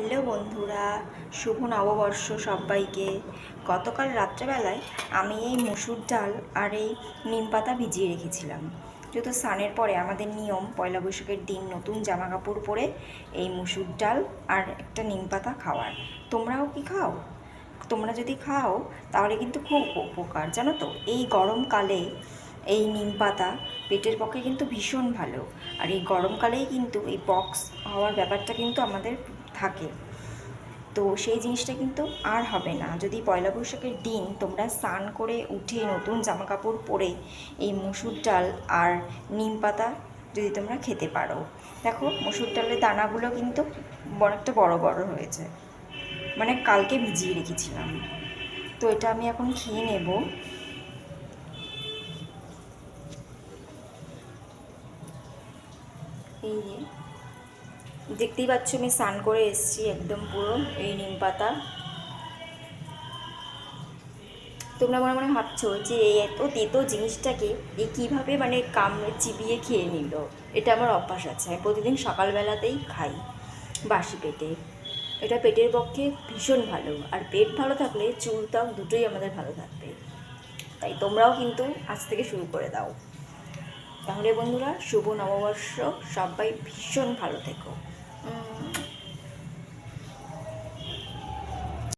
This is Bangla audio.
হ্যালো বন্ধুরা, শুভ নববর্ষ সবাইকে। গতকাল রাত্রেবেলায় আমি এই মসুর ডাল আর এই নিম পাতা ভিজিয়ে রেখেছিলাম। যেহেতু স্নানের পরে আমাদের নিয়ম পয়লা বৈশাখের দিন নতুন জামা কাপড় পরে এই মসুর ডাল আর একটা নিম পাতা খাওয়ার। তোমরাও কি খাও? তোমরা যদি খাও তাহলে কিন্তু খুব উপকার, জানো তো। এই গরমকালে এই নিম পাতা পেটের পক্ষে কিন্তু ভীষণ ভালো। আর এই গরমকালেই কিন্তু এই পক্স হওয়ার ব্যাপারটা কিন্তু আমাদের থাকে। তো সেই জিনিসটা কিন্তু আর হবে না যদি পয়লা বৈশাখের দিন তোমরা স্নান করে উঠে নতুন জামা কাপড় পরে এই মসুর ডাল আর নিম পাতা যদি তোমরা খেতে পারো। দেখো মসুর ডালের দানাগুলো কিন্তু অনেকটা বড় বড় হয়েছে, মানে কালকে ভিজিয়ে রেখেছিলাম। তো এটা আমি এখন খেয়ে নেব। এই যে দেখতেই পাচ্ছ আমি স্নান করে এসেছি একদম পুরো এই নিম পাতা। তোমরা মনে মনে ভাবছো যে এই এত তেতো জিনিসটাকে এ কীভাবে মানে কামড়ে চিবিয়ে খেয়ে নিল। এটা আমার অভ্যাস আছে, আমি প্রতিদিন সকালবেলাতেই খাই বাসি পেটে। এটা পেটের পক্ষে ভীষণ ভালো, আর পেট ভালো থাকলে চুল ত্বক দুটোই আমাদের ভালো থাকবে। তাই তোমরাও কিন্তু আজ থেকে শুরু করে দাও। তাহলে বন্ধুরা, শুভ নববর্ষ, সবাই ভীষণ ভালো থেকো।